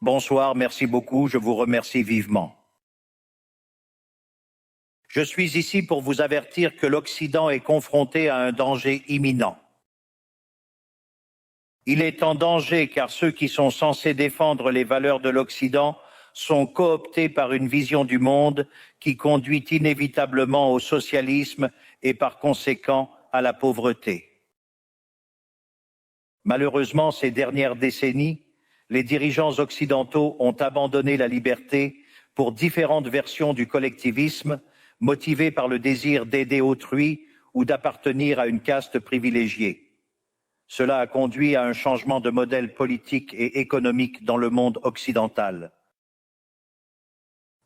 Bonsoir, merci beaucoup, je vous remercie vivement. Je suis ici pour vous avertir que l'Occident est confronté à un danger imminent. Il est en danger car ceux qui sont censés défendre les valeurs de l'Occident sont cooptés par une vision du monde qui conduit inévitablement au socialisme et par conséquent à la pauvreté. Malheureusement, ces dernières décennies, les dirigeants occidentaux ont abandonné la liberté pour différentes versions du collectivisme, motivées par le désir d'aider autrui ou d'appartenir à une caste privilégiée. Cela a conduit à un changement de modèle politique et économique dans le monde occidental.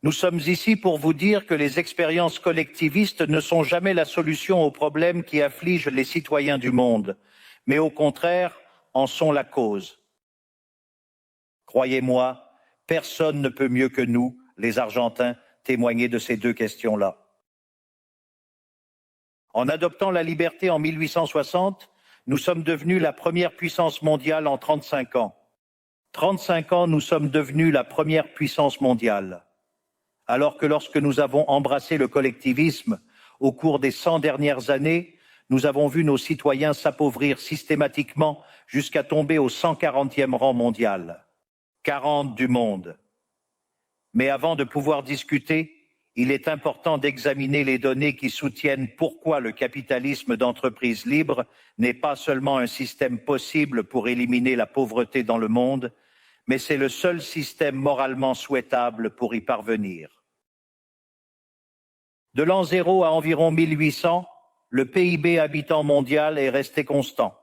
Nous sommes ici pour vous dire que les expériences collectivistes ne sont jamais la solution aux problèmes qui affligent les citoyens du monde, mais au contraire, en sont la cause. Croyez-moi, personne ne peut mieux que nous, les Argentins, témoigner de ces deux questions-là. En adoptant la liberté en 1860, nous sommes devenus la première puissance mondiale en 35 ans. 35 ans, nous sommes devenus la première puissance mondiale. Alors que lorsque nous avons embrassé le collectivisme, au cours des 100 dernières années, nous avons vu nos citoyens s'appauvrir systématiquement jusqu'à tomber au 140e rang mondial. 40 du monde. Mais avant de pouvoir discuter, il est important d'examiner les données qui soutiennent pourquoi le capitalisme d'entreprise libre n'est pas seulement un système possible pour éliminer la pauvreté dans le monde, mais c'est le seul système moralement souhaitable pour y parvenir. De l'an 0 à environ 1800, le PIB habitant mondial est resté constant.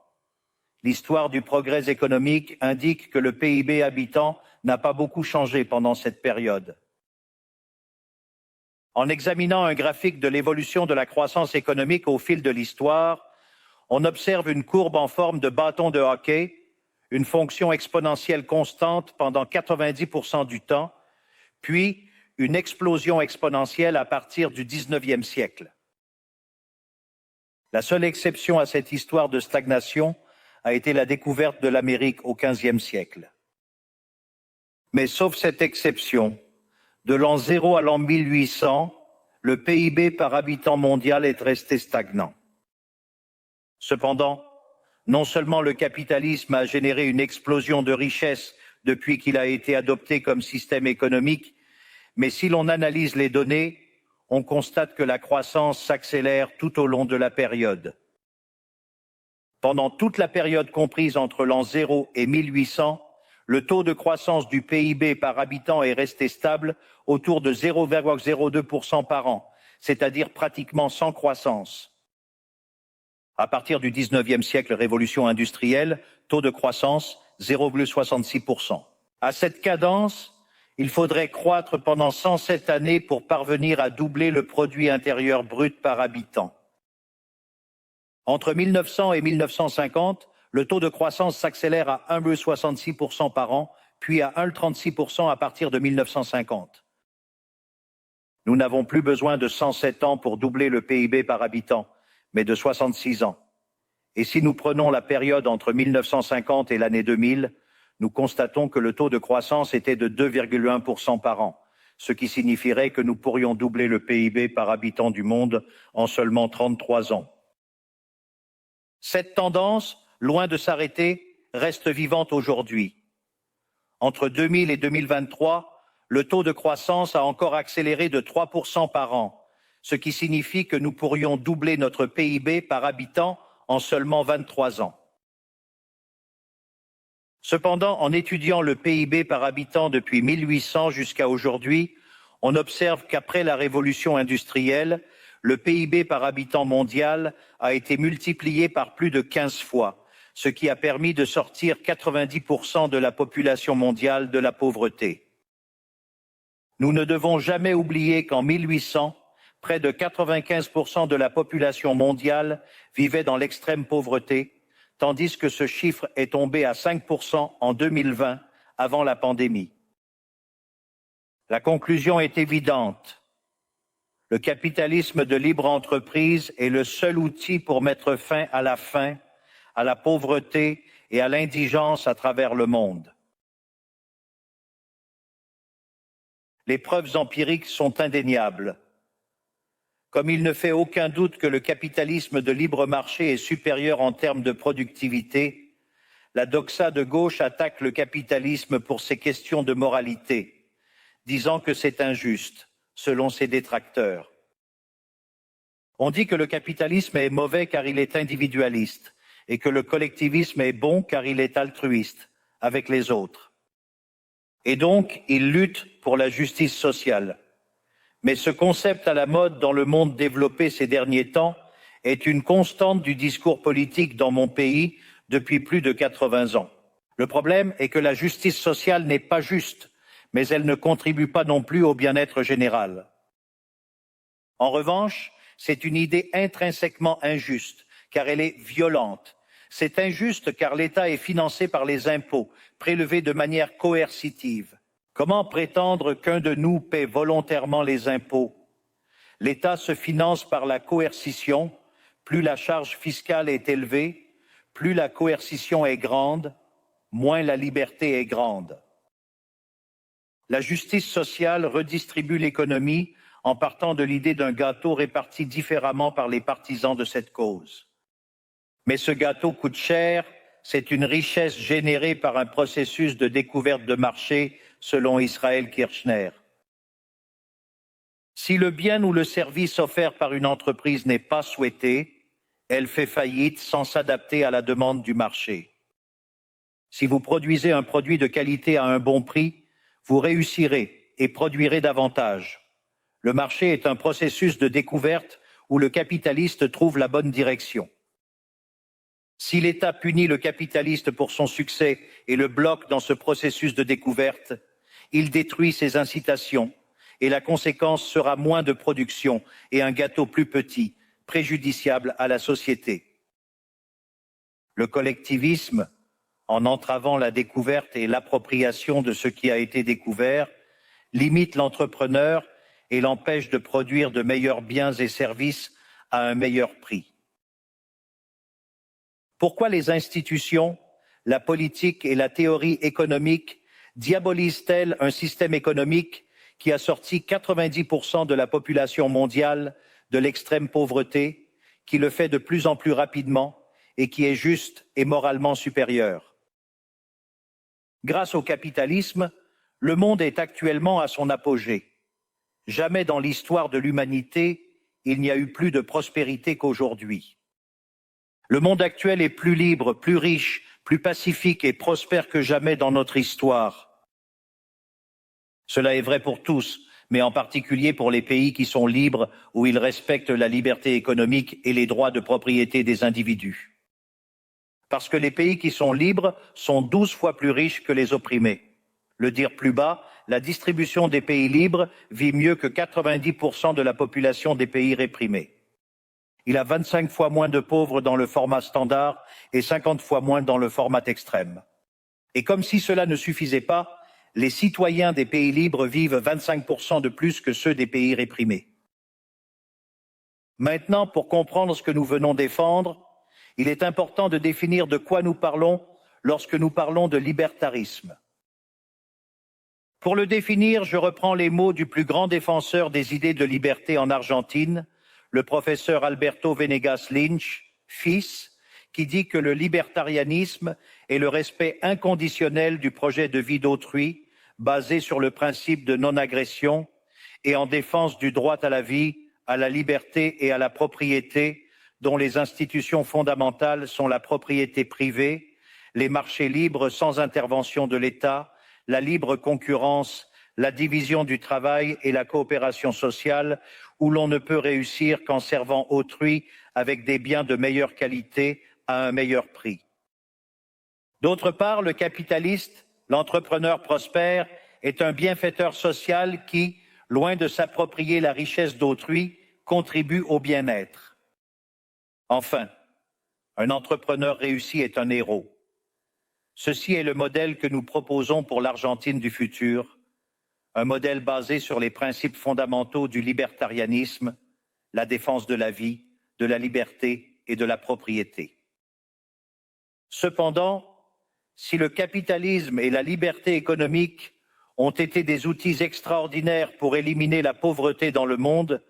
L'histoire du progrès économique indique que le PIB habitant n'a pas beaucoup changé pendant cette période. En examinant un graphique de l'évolution de la croissance économique au fil de l'histoire, on observe une courbe en forme de bâton de hockey, une fonction exponentielle constante pendant 90% du temps, puis une explosion exponentielle à partir du 19e siècle. La seule exception à cette histoire de stagnation a été la découverte de l'Amérique au XVe siècle. Mais sauf cette exception, de l'an 0 à l'an 1800, le PIB par habitant mondial est resté stagnant. Cependant, non seulement le capitalisme a généré une explosion de richesse depuis qu'il a été adopté comme système économique, mais si l'on analyse les données, on constate que la croissance s'accélère tout au long de la période. Pendant toute la période comprise entre l'an 0 et 1800, le taux de croissance du PIB par habitant est resté stable autour de 0,02% par an, c'est-à-dire pratiquement sans croissance. À partir du 19e siècle, révolution industrielle, taux de croissance 0,66%. À cette cadence, il faudrait croître pendant 107 années pour parvenir à doubler le produit intérieur brut par habitant. Entre 1900 et 1950, le taux de croissance s'accélère à 1,66% par an, puis à 1,36% à partir de 1950. Nous n'avons plus besoin de 107 ans pour doubler le PIB par habitant, mais de 66 ans. Et si nous prenons la période entre 1950 et l'année 2000, nous constatons que le taux de croissance était de 2,1% par an, ce qui signifierait que nous pourrions doubler le PIB par habitant du monde en seulement 33 ans. Cette tendance, loin de s'arrêter, reste vivante aujourd'hui. Entre 2000 et 2023, le taux de croissance a encore accéléré de 3% par an, ce qui signifie que nous pourrions doubler notre PIB par habitant en seulement 23 ans. Cependant, en étudiant le PIB par habitant depuis 1800 jusqu'à aujourd'hui, on observe qu'après la révolution industrielle, le PIB par habitant mondial a été multiplié par plus de 15 fois, ce qui a permis de sortir 90% de la population mondiale de la pauvreté. Nous ne devons jamais oublier qu'en 1800, près de 95% de la population mondiale vivait dans l'extrême pauvreté, tandis que ce chiffre est tombé à 5% en 2020, avant la pandémie. La conclusion est évidente. Le capitalisme de libre entreprise est le seul outil pour mettre fin à la faim, à la pauvreté et à l'indigence à travers le monde. Les preuves empiriques sont indéniables. Comme il ne fait aucun doute que le capitalisme de libre marché est supérieur en termes de productivité, la doxa de gauche attaque le capitalisme pour ses questions de moralité, disant que c'est injuste, selon ses détracteurs. On dit que le capitalisme est mauvais car il est individualiste et que le collectivisme est bon car il est altruiste avec les autres. Et donc, il lutte pour la justice sociale. Mais ce concept à la mode dans le monde développé ces derniers temps est une constante du discours politique dans mon pays depuis plus de 80 ans. Le problème est que la justice sociale n'est pas juste, mais elle ne contribue pas non plus au bien-être général. En revanche, c'est une idée intrinsèquement injuste, car elle est violente. C'est injuste car l'État est financé par les impôts, prélevés de manière coercitive. Comment prétendre qu'un de nous paie volontairement les impôts? L'État se finance par la coercition. Plus la charge fiscale est élevée, plus la coercition est grande, moins la liberté est grande. La justice sociale redistribue l'économie en partant de l'idée d'un gâteau réparti différemment par les partisans de cette cause. Mais ce gâteau coûte cher, c'est une richesse générée par un processus de découverte de marché, selon Israël Kirchner. Si le bien ou le service offert par une entreprise n'est pas souhaité, elle fait faillite sans s'adapter à la demande du marché. Si vous produisez un produit de qualité à un bon prix, vous réussirez et produirez davantage. Le marché est un processus de découverte où le capitaliste trouve la bonne direction. Si l'État punit le capitaliste pour son succès et le bloque dans ce processus de découverte, il détruit ses incitations et la conséquence sera moins de production et un gâteau plus petit, préjudiciable à la société. Le collectivisme, en entravant la découverte et l'appropriation de ce qui a été découvert, limite l'entrepreneur et l'empêche de produire de meilleurs biens et services à un meilleur prix. Pourquoi les institutions, la politique et la théorie économique diabolisent-elles un système économique qui a sorti 90% de la population mondiale de l'extrême pauvreté, qui le fait de plus en plus rapidement et qui est juste et moralement supérieur? Grâce au capitalisme, le monde est actuellement à son apogée. Jamais dans l'histoire de l'humanité, il n'y a eu plus de prospérité qu'aujourd'hui. Le monde actuel est plus libre, plus riche, plus pacifique et prospère que jamais dans notre histoire. Cela est vrai pour tous, mais en particulier pour les pays qui sont libres, où ils respectent la liberté économique et les droits de propriété des individus. Parce que les pays qui sont libres sont 12 fois plus riches que les opprimés. Le dire plus bas, la distribution des pays libres vit mieux que 90% de la population des pays réprimés. Il a 25 fois moins de pauvres dans le format standard et 50 fois moins dans le format extrême. Et comme si cela ne suffisait pas, les citoyens des pays libres vivent 25% de plus que ceux des pays réprimés. Maintenant, pour comprendre ce que nous venons défendre, il est important de définir de quoi nous parlons lorsque nous parlons de libertarisme. Pour le définir, je reprends les mots du plus grand défenseur des idées de liberté en Argentine, le professeur Alberto Venegas Lynch, fils, qui dit que le libertarianisme est le respect inconditionnel du projet de vie d'autrui, basé sur le principe de non-agression et en défense du droit à la vie, à la liberté et à la propriété, dont les institutions fondamentales sont la propriété privée, les marchés libres sans intervention de l'État, la libre concurrence, la division du travail et la coopération sociale, où l'on ne peut réussir qu'en servant autrui avec des biens de meilleure qualité à un meilleur prix. D'autre part, le capitaliste, l'entrepreneur prospère, est un bienfaiteur social qui, loin de s'approprier la richesse d'autrui, contribue au bien-être. Enfin, un entrepreneur réussi est un héros. Ceci est le modèle que nous proposons pour l'Argentine du futur, un modèle basé sur les principes fondamentaux du libertarianisme, la défense de la vie, de la liberté et de la propriété. Cependant, si le capitalisme et la liberté économique ont été des outils extraordinaires pour éliminer la pauvreté dans le monde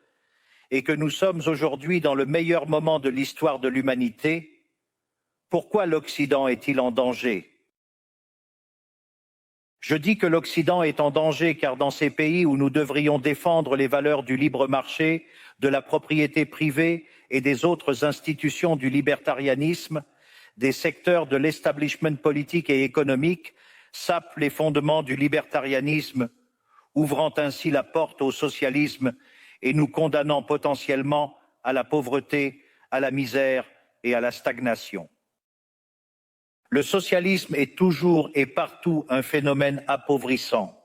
et que nous sommes aujourd'hui dans le meilleur moment de l'histoire de l'humanité, pourquoi l'Occident est-il en danger ? Je dis que l'Occident est en danger car dans ces pays où nous devrions défendre les valeurs du libre marché, de la propriété privée et des autres institutions du libertarianisme, des secteurs de l'establishment politique et économique sapent les fondements du libertarianisme, ouvrant ainsi la porte au socialisme et nous condamnant potentiellement à la pauvreté, à la misère et à la stagnation. Le socialisme est toujours et partout un phénomène appauvrissant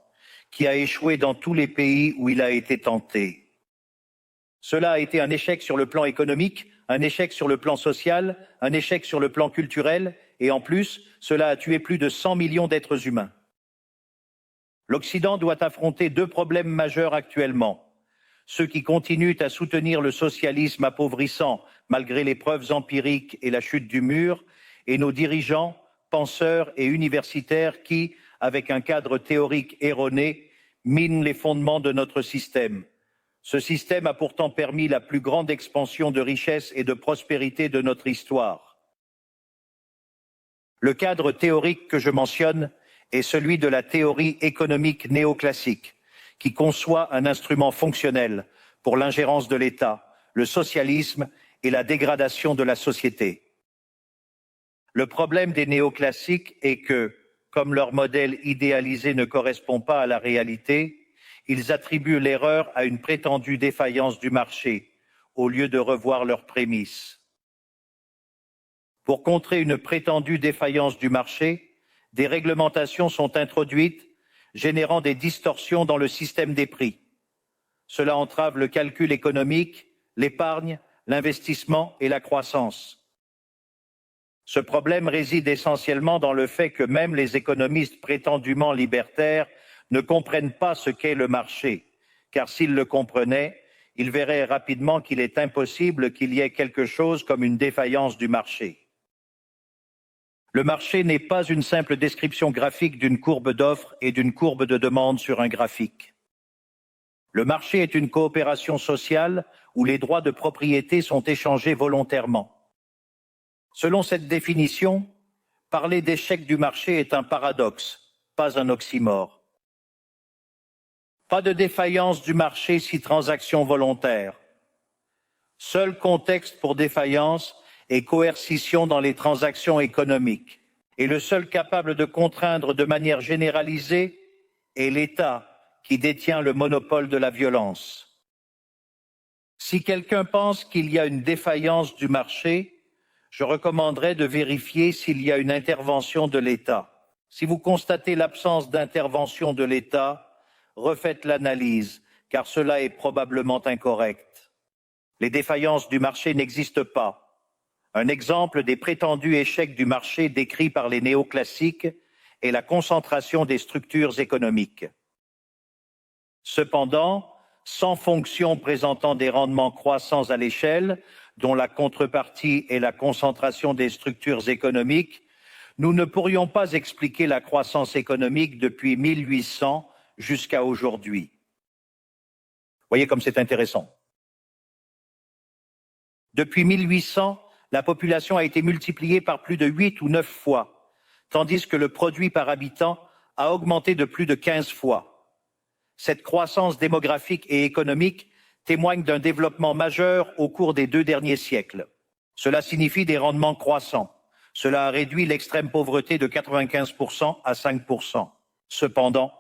qui a échoué dans tous les pays où il a été tenté. Cela a été un échec sur le plan économique, un échec sur le plan social, un échec sur le plan culturel et en plus, cela a tué plus de 100 millions d'êtres humains. L'Occident doit affronter deux problèmes majeurs actuellement. Ceux qui continuent à soutenir le socialisme appauvrissant malgré les preuves empiriques et la chute du mur, et nos dirigeants, penseurs et universitaires qui, avec un cadre théorique erroné, minent les fondements de notre système. Ce système a pourtant permis la plus grande expansion de richesse et de prospérité de notre histoire. Le cadre théorique que je mentionne est celui de la théorie économique néoclassique, qui conçoit un instrument fonctionnel pour l'ingérence de l'État, le socialisme et la dégradation de la société. Le problème des néoclassiques est que, comme leur modèle idéalisé ne correspond pas à la réalité, ils attribuent l'erreur à une prétendue défaillance du marché, au lieu de revoir leurs prémices. Pour contrer une prétendue défaillance du marché, des réglementations sont introduites, générant des distorsions dans le système des prix. Cela entrave le calcul économique, l'épargne, l'investissement et la croissance. Ce problème réside essentiellement dans le fait que même les économistes prétendument libertaires ne comprennent pas ce qu'est le marché, car s'ils le comprenaient, ils verraient rapidement qu'il est impossible qu'il y ait quelque chose comme une défaillance du marché. Le marché n'est pas une simple description graphique d'une courbe d'offre et d'une courbe de demande sur un graphique. Le marché est une coopération sociale où les droits de propriété sont échangés volontairement. Selon cette définition, parler d'échec du marché est un paradoxe, pas un oxymore. Pas de défaillance du marché si transaction volontaire. Seul contexte pour défaillance et coercition dans les transactions économiques. Et le seul capable de contraindre de manière généralisée est l'État qui détient le monopole de la violence. Si quelqu'un pense qu'il y a une défaillance du marché, je recommanderais de vérifier s'il y a une intervention de l'État. Si vous constatez l'absence d'intervention de l'État, refaites l'analyse, car cela est probablement incorrect. Les défaillances du marché n'existent pas. Un exemple des prétendus échecs du marché décrits par les néoclassiques est la concentration des structures économiques. Cependant, sans fonction présentant des rendements croissants à l'échelle, dont la contrepartie est la concentration des structures économiques, nous ne pourrions pas expliquer la croissance économique depuis 1800 jusqu'à aujourd'hui. Voyez comme c'est intéressant. Depuis 1800, la population a été multipliée par plus de 8 ou 9 fois, tandis que le produit par habitant a augmenté de plus de 15 fois. Cette croissance démographique et économique témoigne d'un développement majeur au cours des 2 derniers siècles. Cela signifie des rendements croissants. Cela a réduit l'extrême pauvreté de 95% à 5%. Cependant,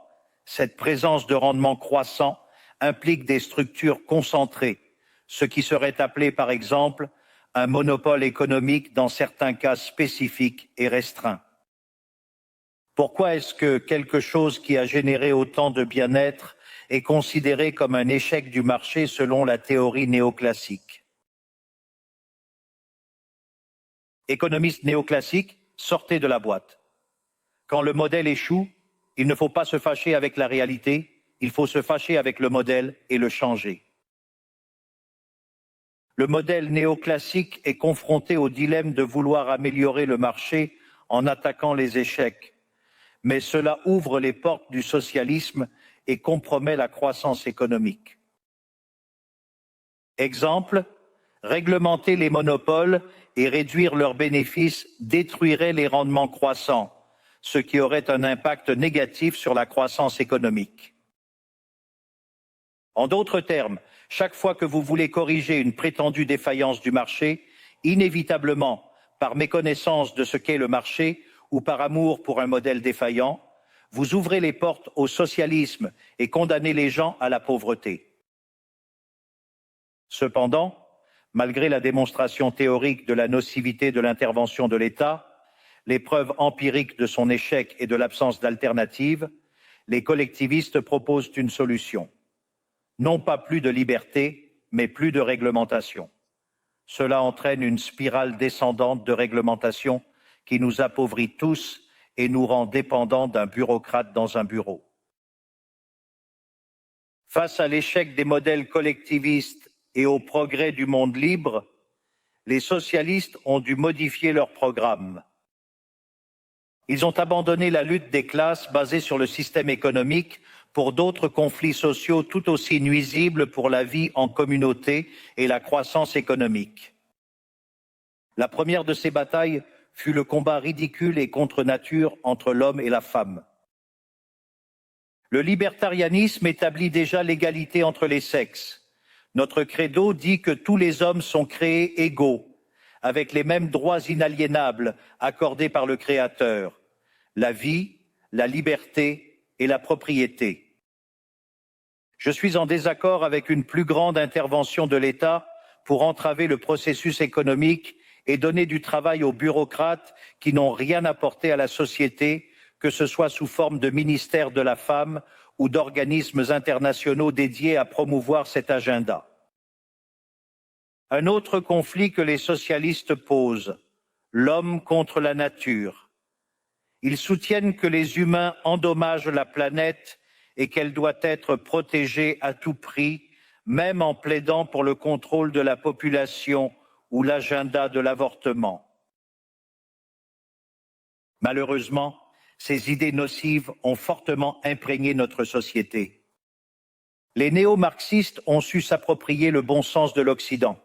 cette présence de rendements croissants implique des structures concentrées, ce qui serait appelé par exemple un monopole économique dans certains cas spécifiques et restreints. Pourquoi est-ce que quelque chose qui a généré autant de bien-être est considéré comme un échec du marché selon la théorie néoclassique? Économistes néoclassiques, sortez de la boîte. Quand le modèle échoue, il ne faut pas se fâcher avec la réalité, il faut se fâcher avec le modèle et le changer. Le modèle néoclassique est confronté au dilemme de vouloir améliorer le marché en attaquant les échecs. mais cela ouvre les portes du socialisme et compromet la croissance économique. Exemple, réglementer les monopoles et réduire leurs bénéfices détruirait les rendements croissants, ce qui aurait un impact négatif sur la croissance économique. En d'autres termes, chaque fois que vous voulez corriger une prétendue défaillance du marché, inévitablement, par méconnaissance de ce qu'est le marché ou par amour pour un modèle défaillant, vous ouvrez les portes au socialisme et condamnez les gens à la pauvreté. Cependant, malgré la démonstration théorique de la nocivité de l'intervention de l'État, les preuves empiriques de son échec et de l'absence d'alternative, les collectivistes proposent une solution. Non pas plus de liberté, mais plus de réglementation. Cela entraîne une spirale descendante de réglementation qui nous appauvrit tous et nous rend dépendants d'un bureaucrate dans un bureau. Face à l'échec des modèles collectivistes et au progrès du monde libre, les socialistes ont dû modifier leur programme. Ils ont abandonné la lutte des classes basée sur le système économique pour d'autres conflits sociaux tout aussi nuisibles pour la vie en communauté et la croissance économique. La première de ces batailles fut le combat ridicule et contre nature entre l'homme et la femme. Le libertarianisme établit déjà l'égalité entre les sexes. Notre credo dit que tous les hommes sont créés égaux, avec les mêmes droits inaliénables accordés par le Créateur, la vie, la liberté et la propriété. Je suis en désaccord avec une plus grande intervention de l'État pour entraver le processus économique et donner du travail aux bureaucrates qui n'ont rien apporté à la société, que ce soit sous forme de ministère de la femme ou d'organismes internationaux dédiés à promouvoir cet agenda. Un autre conflit que les socialistes posent, l'homme contre la nature. Ils soutiennent que les humains endommagent la planète et qu'elle doit être protégée à tout prix, même en plaidant pour le contrôle de la population ou l'agenda de l'avortement. Malheureusement, ces idées nocives ont fortement imprégné notre société. Les néo-marxistes ont su s'approprier le bon sens de l'Occident.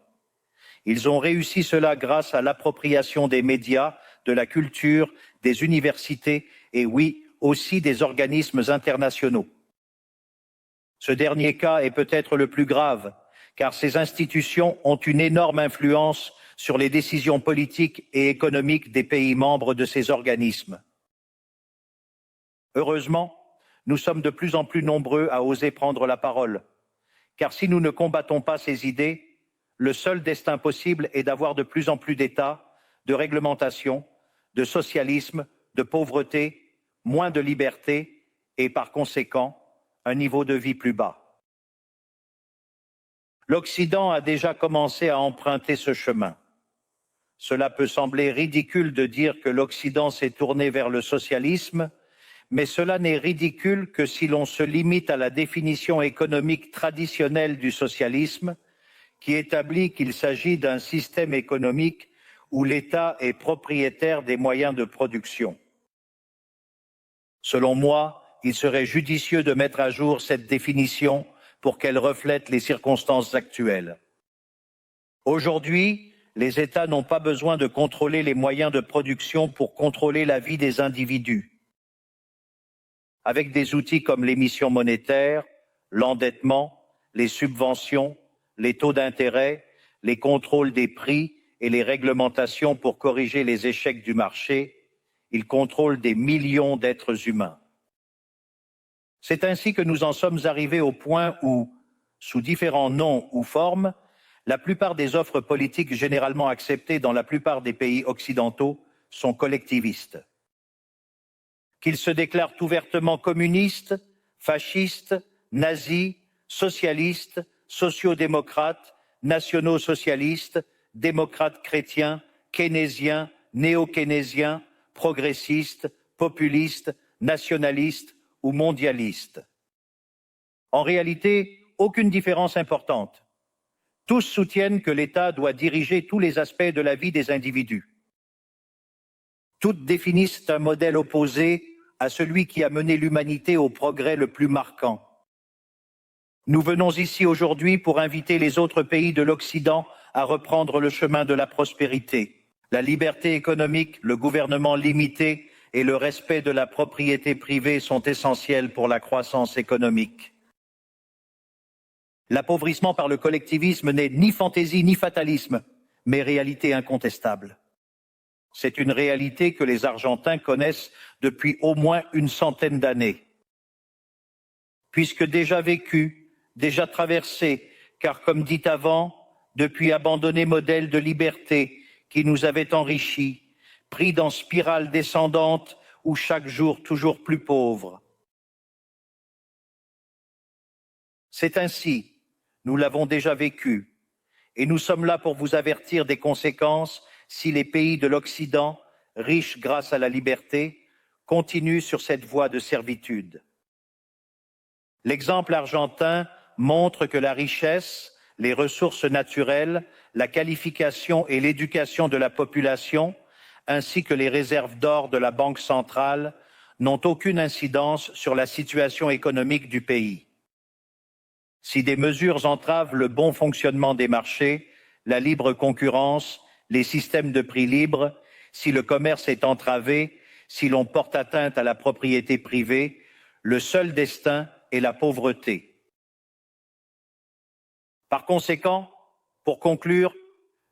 Ils ont réussi cela grâce à l'appropriation des médias, de la culture, des universités et oui, aussi des organismes internationaux. Ce dernier cas est peut-être le plus grave, car ces institutions ont une énorme influence sur les décisions politiques et économiques des pays membres de ces organismes. Heureusement, nous sommes de plus en plus nombreux à oser prendre la parole, car si nous ne combattons pas ces idées, le seul destin possible est d'avoir de plus en plus d'États, de réglementation, de socialisme, de pauvreté, moins de liberté et par conséquent, un niveau de vie plus bas. L'Occident a déjà commencé à emprunter ce chemin. Cela peut sembler ridicule de dire que l'Occident s'est tourné vers le socialisme, mais cela n'est ridicule que si l'on se limite à la définition économique traditionnelle du socialisme, qui établit qu'il s'agit d'un système économique où l'État est propriétaire des moyens de production. Selon moi, il serait judicieux de mettre à jour cette définition pour qu'elle reflète les circonstances actuelles. Aujourd'hui, les États n'ont pas besoin de contrôler les moyens de production pour contrôler la vie des individus. Avec des outils comme l'émission monétaire, l'endettement, les subventions, les taux d'intérêt, les contrôles des prix et les réglementations pour corriger les échecs du marché, ils contrôlent des millions d'êtres humains. C'est ainsi que nous en sommes arrivés au point où, sous différents noms ou formes, la plupart des offres politiques généralement acceptées dans la plupart des pays occidentaux sont collectivistes. Qu'ils se déclarent ouvertement communistes, fascistes, nazis, socialistes, sociaux-démocrates, nationaux-socialistes, démocrates chrétiens, keynésiens, néo-keynésiens, progressistes, populistes, nationalistes ou mondialistes. En réalité, aucune différence importante. Tous soutiennent que l'État doit diriger tous les aspects de la vie des individus. Toutes définissent un modèle opposé à celui qui a mené l'humanité au progrès le plus marquant. Nous venons ici aujourd'hui pour inviter les autres pays de l'Occident à reprendre le chemin de la prospérité. La liberté économique, le gouvernement limité et le respect de la propriété privée sont essentiels pour la croissance économique. L'appauvrissement par le collectivisme n'est ni fantaisie ni fatalisme, mais réalité incontestable. C'est une réalité que les Argentins connaissent depuis au moins une centaine d'années. Puisque déjà vécu, déjà traversé, car comme dit avant, depuis abandonné modèle de liberté qui nous avait enrichis, pris dans spirale descendante où chaque jour toujours plus pauvre. C'est ainsi, nous l'avons déjà vécu, et nous sommes là pour vous avertir des conséquences si les pays de l'Occident, riches grâce à la liberté, continuent sur cette voie de servitude. L'exemple argentin montre que la richesse, les ressources naturelles, la qualification et l'éducation de la population, ainsi que les réserves d'or de la Banque centrale, n'ont aucune incidence sur la situation économique du pays. Si des mesures entravent le bon fonctionnement des marchés, la libre concurrence, les systèmes de prix libres, si le commerce est entravé, si l'on porte atteinte à la propriété privée, le seul destin est la pauvreté. Par conséquent, pour conclure,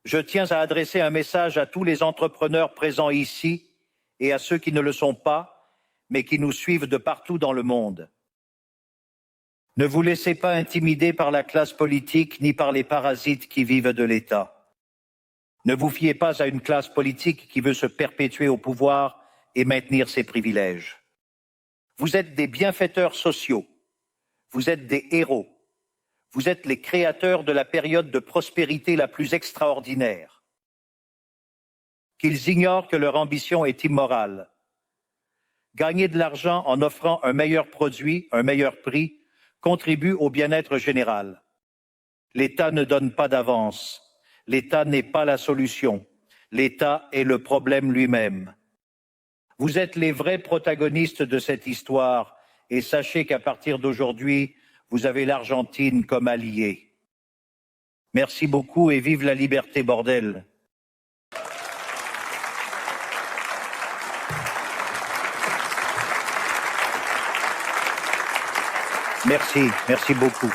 je tiens à adresser un message à tous les entrepreneurs présents ici et à ceux qui ne le sont pas, mais qui nous suivent de partout dans le monde. Ne vous laissez pas intimider par la classe politique ni par les parasites qui vivent de l'État. Ne vous fiez pas à une classe politique qui veut se perpétuer au pouvoir et maintenir ses privilèges. Vous êtes des bienfaiteurs sociaux, vous êtes des héros, vous êtes les créateurs de la période de prospérité la plus extraordinaire. Qu'ils ignorent que leur ambition est immorale. Gagner de l'argent en offrant un meilleur produit, un meilleur prix, contribue au bien-être général. L'État ne donne pas d'avance. L'État n'est pas la solution. L'État est le problème lui-même. Vous êtes les vrais protagonistes de cette histoire et sachez qu'à partir d'aujourd'hui, vous avez l'Argentine comme alliée. Merci beaucoup et vive la liberté, bordel. Merci beaucoup.